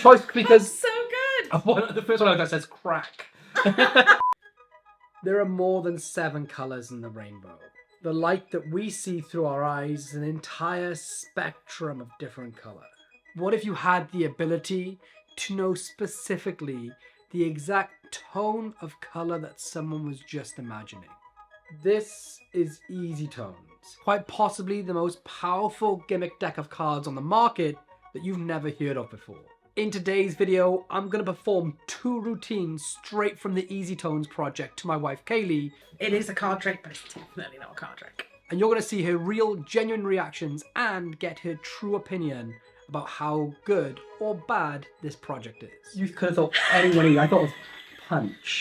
choice because That's so good. the first one that says crack. There are more than 7 colours in the rainbow. The light that we see through our eyes is an entire spectrum of different colour. What if you had the ability to know specifically the exact tone of colour that someone was just imagining? This is Easy Tones, quite possibly the most powerful gimmick deck of cards on the market that you've never heard of before. In today's video, I'm going to perform 2 routines straight from the Easy Tones project to my wife Kaylee. It is a card trick, but it's definitely not a card trick. And you're going to see her real, genuine reactions and get her true opinion about how good or bad this project is. You could have thought anyone. I thought it was Punch.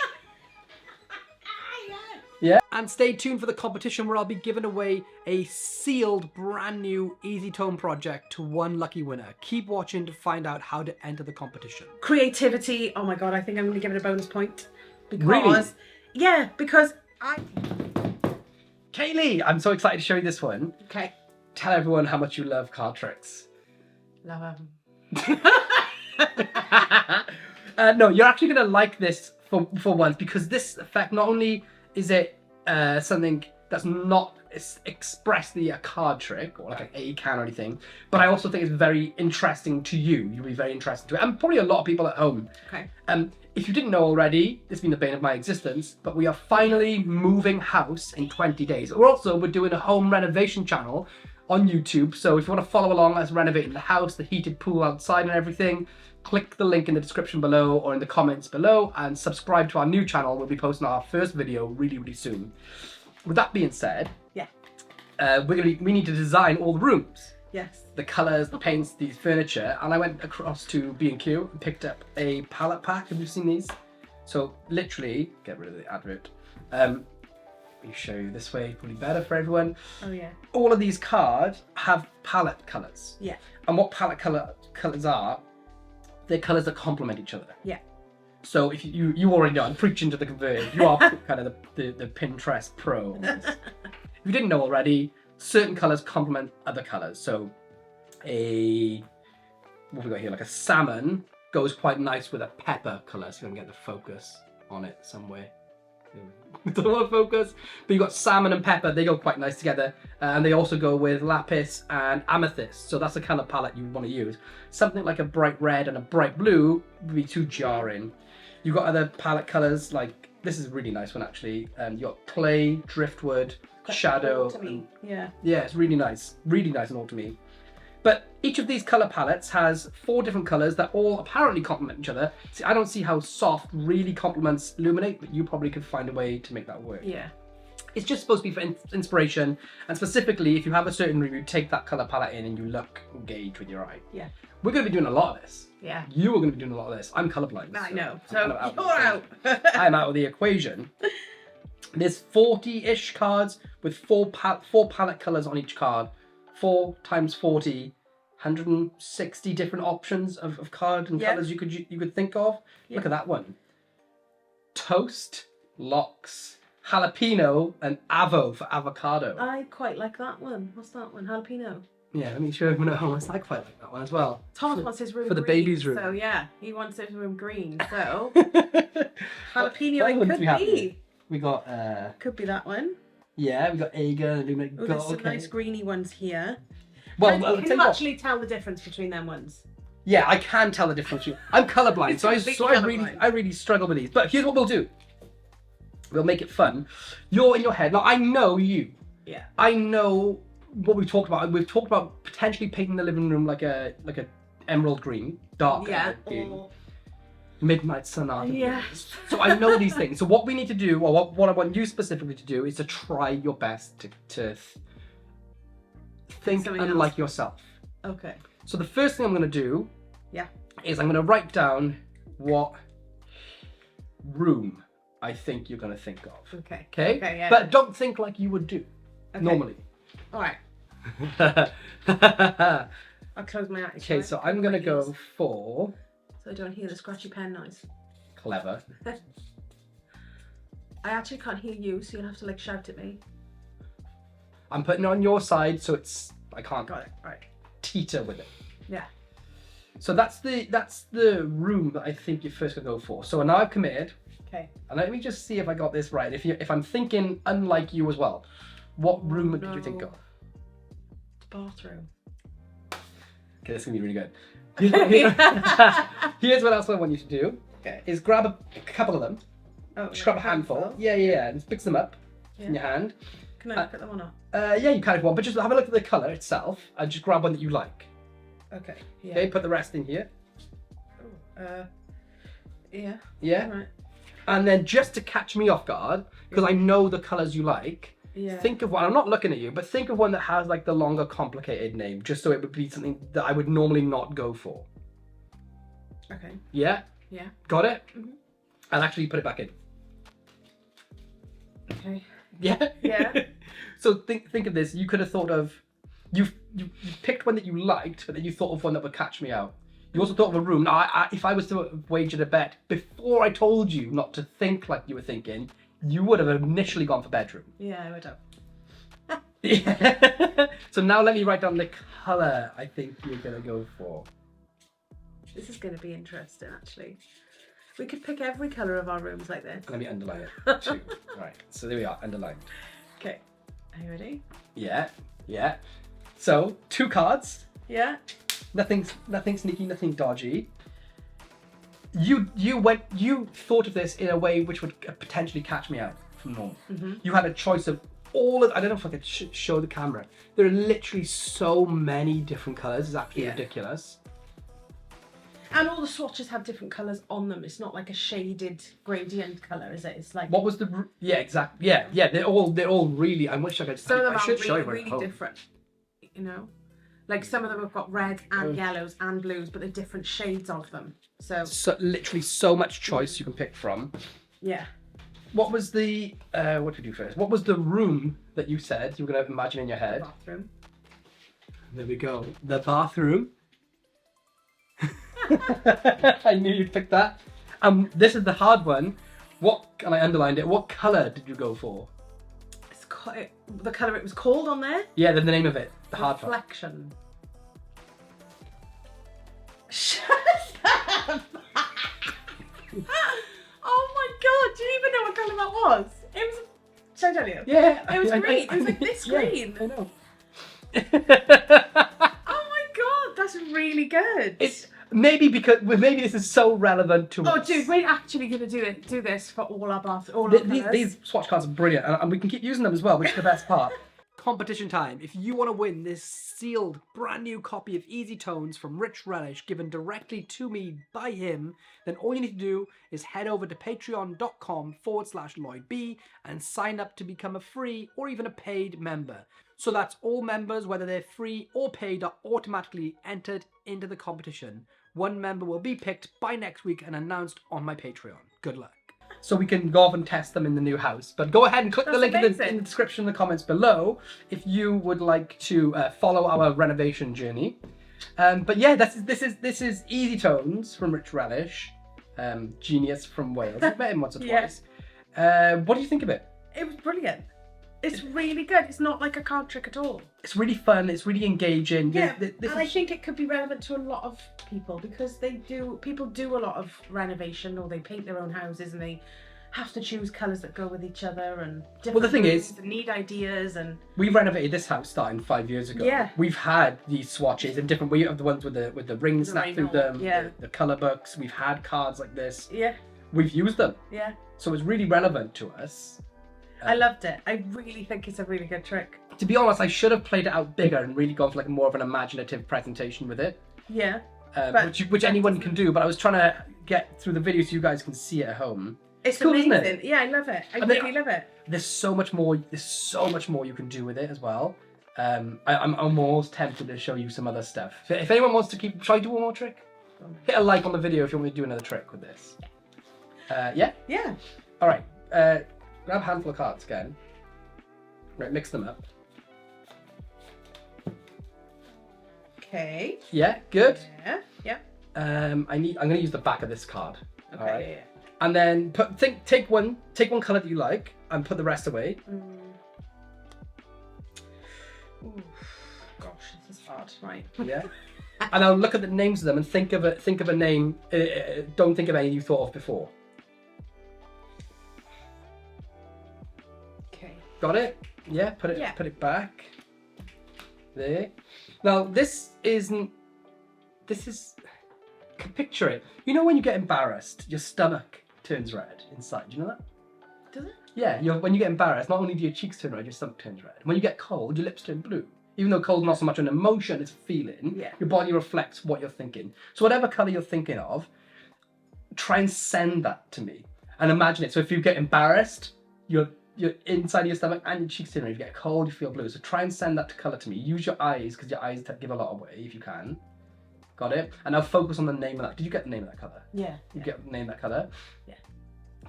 Yeah. And stay tuned for the competition where I'll be giving away a sealed, brand new Easy Tone project to one lucky winner. Keep watching to find out how to enter the competition. Creativity. Oh my god, I think I'm going to give it a bonus point. Because, Really? yeah, because Kaylee, I'm so excited to show you this one. Okay. Tell everyone how much you love card tricks. Love No, you're actually going to like this for once, because this effect, not only is it something that's not expressly a card trick or like an A can or anything, but I also think it's very interesting to you. You'll be very interested to it, and probably a lot of people at home. Okay. If you didn't know already, it's been the bane of my existence, but we are finally moving house in 20 days. We're doing a home renovation channel on YouTube, so if you want to follow along as renovating the house, the heated pool outside and everything, click the link in the description below or in the comments below and subscribe to our new channel. We'll be posting our first video really soon. With that being said, Yeah. we need to design all the rooms. Yes. The colours, the paints, the furniture, and I went across to B&Q and picked up a palette pack. Have you seen these? So literally, get rid of the advert. Let me show you this way, probably better for everyone. Oh yeah. All of these cards have palette colours. Yeah. And what palette colours are, they're colours that complement each other. Yeah. So if you already know, I'm preaching to the converted. You are kind of the Pinterest pro. If you didn't know already, certain colours complement other colours. So what have we got here? Like a salmon goes quite nice with a pepper colour. So you can get the focus on it somewhere. Don't want to focus, but you've got salmon and pepper. They go quite nice together, and they also go with lapis and amethyst. So that's the kind of palette you want to use. Something like a bright red and a bright blue would be too jarring. You've got other palette colors, like this is a really nice one actually. You've got clay, driftwood, shadow. Yeah. Yeah, it's really nice and autumny. But each of these color palettes has 4 different colors that all apparently complement each other. See, I don't see how soft really complements Illuminate, but you probably could find a way to make that work. Yeah. It's just supposed to be for inspiration, and specifically if you have a certain room, you take that color palette in and you look engaged with your eye. Yeah. We're going to be doing a lot of this. Yeah. You are going to be doing a lot of this. I'm colorblind. I know. I'm So kind of you're out. I'm out of the equation. There's 40-ish cards with 4 palette colors on each card. 4 times 40. 160 different options of card and colours you could think of. Yeah. Look at that one. Toast, lox, jalapeno, and avo for avocado. I quite like that one. What's that one? Jalapeno. Yeah, let me show everyone at home. I quite like that one as well. Thomas wants his room for the green, baby's room. So yeah, he wants his room green. So Jalapeno jalapeno it could be. We got Could be that one. yeah, we got Aga, Illuminate. Oh, there's some nice greeny ones here. Well, Can I'll you tell you what. actually tell the difference between them ones? Yeah, I can tell the difference. I'm colorblind, so Completely I really struggle with these. But here's what we'll do. We'll make it fun. You're in your head. Now I know you. Yeah. I know what we've talked about. We've talked about potentially painting the living room like a emerald green, dark Yeah. emerald green, Or midnight sonata. yes. So I know these things. So what we need to do, or what I want you specifically to do, is to try your best to think Something unlike else. yourself. Okay. So the first thing I'm going to do Yeah. is I'm going to write down what room I think you're going to think of. Okay. Okay? Okay. Yeah. But don't think like you would do Okay. normally. All right. Okay, I'll close my eyes. so I'm going to go for So I don't hear the scratchy pen noise. clever. I actually can't hear you, so you'll have to like shout at me. I'm putting it on your side so I can't Got it. All right. teeter with it. Yeah. So that's the room that I think you're first gonna go for. So now I've committed, Okay. and let me just see if I got this right. If I'm thinking unlike you as well, what room did you think of? Bathroom. Okay, this is gonna be really good. Here's what else I want you to do. Okay. Is grab a couple of them. Oh, Just grab a handful. Yeah, and mix them up in your hand. Can I look at them or not? Yeah, you kind of want, but just have a look at the colour itself and just grab one that you like. Okay. Yeah. Okay, put the rest in here. Yeah. Yeah. All right. And then just to catch me off guard, because I know the colours you like, Yeah. think of one, I'm not looking at you, but think of one that has like the longer complicated name, just so it would be something that I would normally not go for. Okay. Yeah? Yeah. Got it? Mhm. And actually put it back in. Okay. Yeah? Yeah. So think of this, you could have thought of, you picked one that you liked, but then you thought of one that would catch me out. You also thought of a room. Now, if I was to wager a bet, before I told you not to think like you were thinking, you would have initially gone for bedroom. Yeah, I would have. Yeah. So now let me write down the colour I think you're going to go for. This is going to be interesting, actually. We could pick every colour of our rooms like this. Let me underline it too. Right, so there we are, underlined. Okay. Are you ready? Yeah. So, 2 cards. Yeah. Nothing sneaky, nothing dodgy. You thought of this in a way which would potentially catch me out from normal. Mm-hmm. You had a choice of all of, I don't know if I could show the camera. There are literally so many different colours. It's absolutely ridiculous. And all the swatches have different colours on them. It's not like a shaded gradient colour, is it? It's like What was the? Yeah, exactly. Yeah. They're all really. I wish I could. some of them I are should show really, you one at really home. different. You know, like some of them have got reds and yellows and blues, but they're different shades of them. So Literally so much choice you can pick from. yeah. What was the? What did we do first? What was the room that you said you were going to imagine in your head? Bathroom. There we go. The bathroom. I knew you'd pick that. This is the hard one. And I underlined it. What colour did you go for? It's the colour it was called on there. Yeah, the name of it. The hard one. Reflection. Shut up! Oh my god! Do you even know what colour that was? It was. Should I tell you? Yeah. It was green. It was like this green. I know. Oh my god, that's really good. It's maybe this is so relevant to Oh, us. dude, we're actually gonna do this for all our colours. These swatch cards are brilliant, and we can keep using them as well, which is the best part. Competition time. If you want to win this sealed brand new copy of Easy Tones from Rich Relish given directly to me by him, then all you need to do is head over to patreon.com/LloydB and sign up to become a free or even a paid member. So that's all members, whether they're free or paid, are automatically entered into the competition. One member will be picked by next week and announced on my Patreon. Good luck. So we can go off and test them in the new house. But go ahead and click the link in the description in the comments below if you would like to follow our renovation journey. But yeah, this is Easy Tones from Rich Relish, genius from Wales. I've met him once or twice. What do you think of it? It was brilliant. It's really good. It's not like a card trick at all. It's really fun. It's really engaging. Yeah, I think it could be relevant to a lot of people because people do a lot of renovation or they paint their own houses and they have to choose colours that go with each other and different the thing is, and need ideas and we renovated this house starting 5 years ago. Yeah. We've had these swatches and different. We have the ones with the rings snapped through them. Yeah. The colour books. We've had cards like this. yeah, We've used them. yeah. So it's really relevant to us. I loved it. I really think it's a really good trick. To be honest, I should have played it out bigger and really gone for like more of an imaginative presentation with it, Yeah. which anyone can do. But I was trying to get through the video so you guys can see it at home. It's cool, amazing. isn't it? Yeah, I love it. I And really love it. There's so much more. There's so much more you can do with it as well. I'm almost tempted to show you some other stuff. If anyone wants to keep, shall I do one more trick? Hit a like on the video if you want me to do another trick with this. Yeah. Yeah. All right. Grab a handful of cards again. Right, mix them up. Okay. Yeah, good. Yeah. Yeah. I'm gonna use the back of this card. Okay. All right. Yeah. And then take one colour that you like and put the rest away. Ooh, gosh, this is hard. Right. Yeah. And I'll look at the names of them and think of a name. Don't think of any you thought of before. Okay. Got it? Yeah. Put Yeah. it back. There. Now this isn't. This is. Picture it. You know when you get embarrassed, your stomach turns red inside. Do you know that? Does it? Yeah. When you get embarrassed, not only do your cheeks turn red, your stomach turns red. When you get cold, your lips turn blue. Even though cold's not so much an emotion, it's a feeling. Yeah. Your body reflects what you're thinking. So whatever colour you're thinking of, try and send that to me. And imagine it. So if you get embarrassed, you're inside of your stomach and your cheeks turn red. If you get cold, you feel blue. So try and send that to colour to me. Use your eyes, because your eyes give a lot away if you can. Got it? And now focus on the name of that. Did you get the name of that colour? Yeah. You get the name of that colour? Yeah.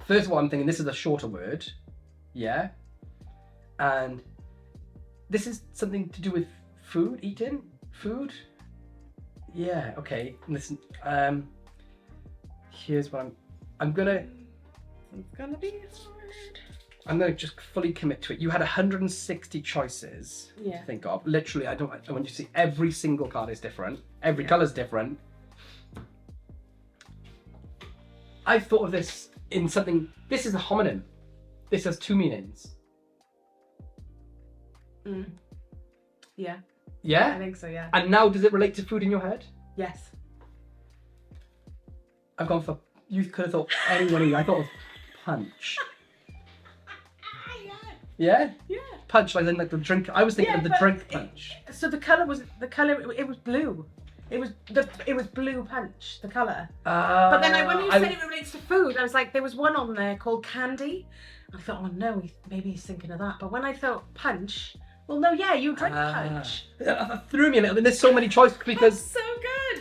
First of all, I'm thinking this is a shorter word. Yeah. And this is something to do with food, eating, food. Yeah, okay. Listen, here's what I'm gonna It's gonna be hard. I'm gonna just fully commit to it. You had 160 choices Yeah. to think of. Literally, I want you to see every single card is different. Every Yeah. colour's different. I thought of this in something. This is a homonym. This has two meanings. Yeah. I Yeah? think so. Yeah. And now, does it relate to food in your head? Yes. I've gone for. You could have thought anyone of you. I thought of punch. Yeah? Yeah. Punch, like the drink. I was thinking Yeah, of the but drink punch. So the color was It was blue. It was blue punch. The color. But then when you said it relates to food, I was like, there was one on there called candy. I thought, oh no, maybe he's thinking of that. But when I thought punch, well, no, yeah, you drink punch. That threw me a little bit. There's so many choices That's because so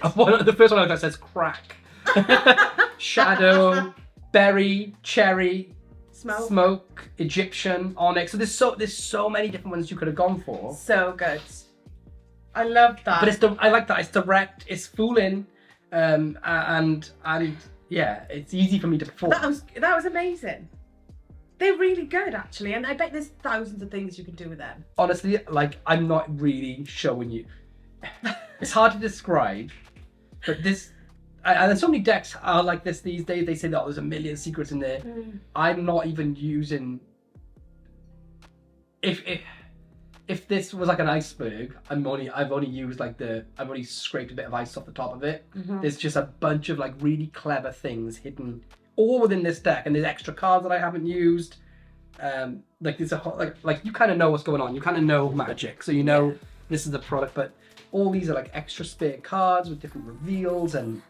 good. the first one I says crack, shadow, berry, cherry, smoke, Egyptian, onyx. So there's so many different ones you could have gone for. So good. I love that. But I like that. It's direct. It's fooling, and yeah, it's easy for me to perform. That was amazing. They're really good, actually, and I bet there's thousands of things you can do with them. Honestly, like, I'm not really showing you. It's hard to describe, but this, and there's so many decks are like this these days. They say that there's a million secrets in there. I'm not even using. If this was like an iceberg, I've only used I've only scraped a bit of ice off the top of it. There's just a bunch of like really clever things hidden all within this deck, and there's extra cards that I haven't used. Like there's like you kind of know what's going on. You kind of know Magic, so you know this is the product. But all these are like extra spare cards with different reveals, and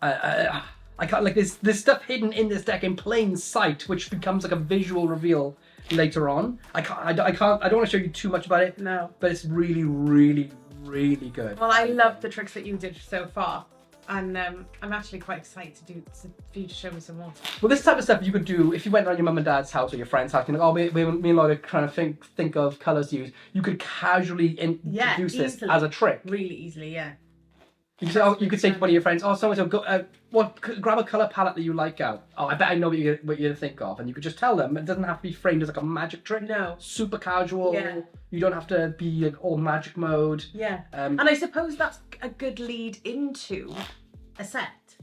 I can't like there's stuff hidden in this deck in plain sight, which becomes like a visual reveal later on. I don't want to show you too much about it. No. But it's really, really, really good. Well, I love the tricks that you did so far. And I'm actually quite excited for you to show me some more. Well, this type of stuff you could do if you went around your mum and dad's house or your friend's house. You're like, me and Lloyd are trying to think of colours to use. You could casually introduce this as a trick. Really easily, yeah. You could say to one of your friends, so and so, grab a colour palette that you like out. Oh, I bet I know what you're gonna think of, and you could just tell them. It doesn't have to be framed as like a magic trick. No. Super casual. Yeah. You don't have to be like all magic mode. Yeah. And I suppose that's a good lead into a set.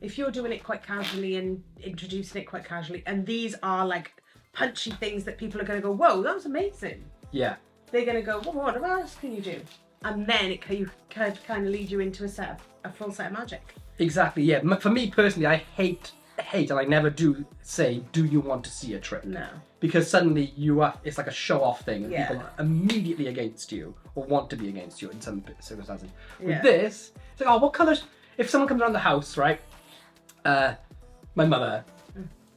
If you're doing it quite casually and introducing it quite casually, and these are like punchy things that people are going to go, whoa, that was amazing. Yeah. They're going to go, well, what else can you do? And then it could kind of lead you into a full set of magic. Exactly, yeah. For me personally, I hate, and I never do say, do you want to see a trick? No. Because suddenly it's like a show-off thing, and Yeah. people are immediately against you, or want to be against you in some circumstances. Yeah. With this, it's like, what colours? If someone comes around the house, right? My mother.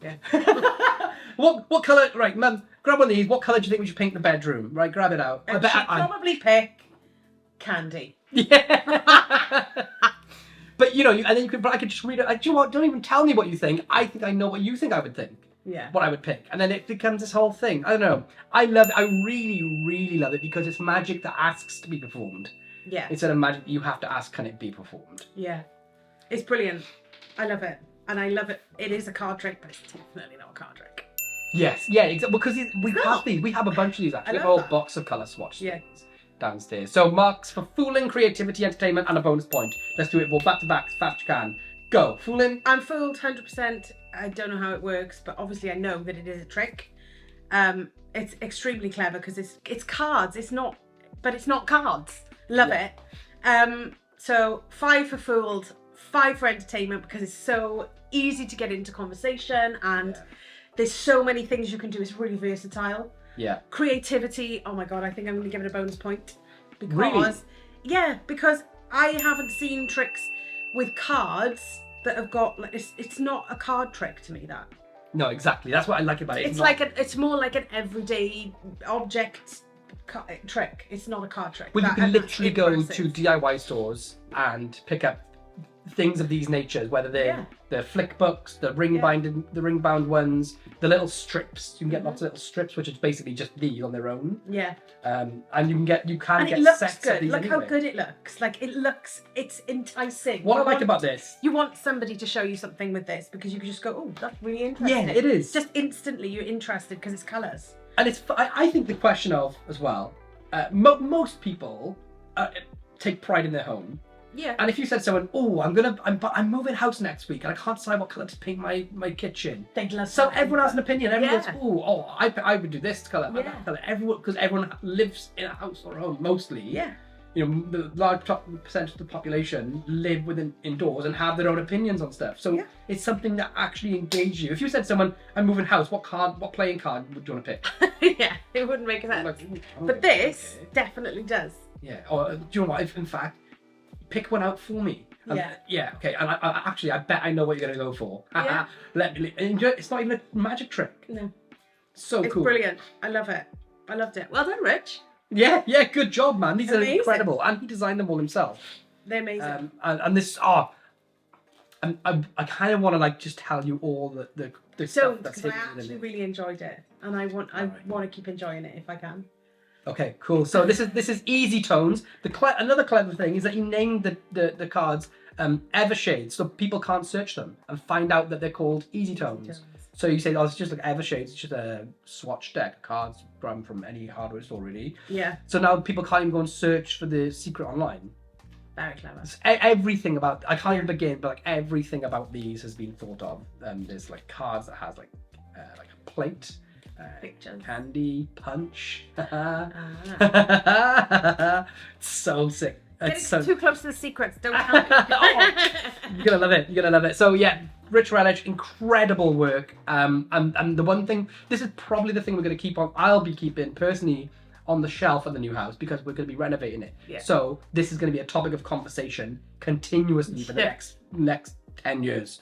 Yeah. What colour? Right, Mum, grab one of these. What colour do you think we should paint the bedroom? Right, grab it out. And she'd probably pick candy. Yeah. But and then I could just read it. Like, do you know what? Don't even tell me what you think. I think I know what you think I would think. Yeah. What I would pick. And then it becomes this whole thing. I don't know. I love it. I really, really love it because it's magic that asks to be performed. Yeah. Instead of magic that you have to ask, can it be performed? Yeah. It's brilliant. I love it. And I love it. It is a card trick, but it's definitely not a card trick. Yes. Yeah, exactly. Because we have these. We have a bunch of these actually. We have a whole box of colour swatches. Yeah. downstairs. So marks for fooling, creativity, entertainment, and a bonus point. Let's do it both back to back as fast as you can. Go. Fooling. I'm fooled 100%. I don't know how it works, but obviously I know that it is a trick. It's extremely clever because it's cards. It's not cards. Love it. So 5 for fooled, 5 for entertainment because it's so easy to get into conversation and there's so many things you can do. It's really versatile. Yeah. Creativity. Oh my god, I think I'm going to give it a bonus point because really? Because I haven't seen tricks with cards that have got like it's not a card trick to me. That. No, exactly. That's what I like about it. It's more like an everyday object trick. It's not a card trick. Well, you can literally go to DIY stores and pick up things of these natures, whether they're the flick books, the ring bound ones, the little strips. You can get lots of little strips, which is basically just these on their own. Yeah. And you can get it looks sets good. of these. Look anyway. how good it looks. Like it's enticing. What I like about this, you want somebody to show you something with this because you can just go, oh, that's really interesting. Yeah, it is. Just instantly you're interested because it's colours. And it's I think the question of as well, most people take pride in their home. Yeah. And if you said to someone, oh, I'm moving house next week and I can't decide what colour to paint my kitchen. They'd love so everyone has an opinion. Everyone's, I would do this colour, that colour. Because everyone lives in a house or home mostly. Yeah. You know, the large percentage of the population live indoors and have their own opinions on stuff. So it's something that actually engages you. If you said to someone, I'm moving house, what playing card would you want to pick? Yeah, it wouldn't make sense. But this definitely does. Yeah. Or do you know what? In fact, pick one out for me. Yeah. Okay. And I bet I know what you're going to go for. Yeah. It's not even a magic trick. No. So it's cool. brilliant. I love it. I loved it. Well done, Rich. Yeah. Good job, man. These are incredible. And he designed them all himself. They're amazing. And this, I kind of want to just tell you all the stuff that's hidden in it. I actually really enjoyed it. And I want to keep enjoying it if I can. Okay, cool. So this is Easy Tones. Another clever thing is that you named the cards Evershades, so people can't search them and find out that they're called Easy Tones. So you say, oh, it's just like Evershades. It's just a swatch deck of cards from any hardware store, really. Yeah. So now people can't even go and search for the secret online. Very clever. Everything about I can't even begin, but like everything about these has been thought of. There's like cards that has like a plate. Pictures. Candy, punch. So sick. Getting too close to the secrets. Don't tell me. You're gonna love it. So yeah, Rich Relish, incredible work. And the one thing, this is probably the thing we're gonna keep on. I'll be keeping personally on the shelf of the new house because we're gonna be renovating it. Yeah. So this is gonna be a topic of conversation continuously for the next 10 years.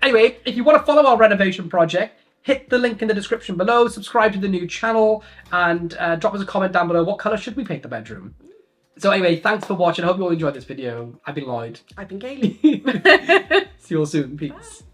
Anyway, if you want to follow our renovation project, hit the link in the description below, subscribe to the new channel, and drop us a comment down below. What colour should we paint the bedroom? So anyway, thanks for watching. I hope you all enjoyed this video. I've been Lloyd. I've been Kaylee. See you all soon. Peace. Bye.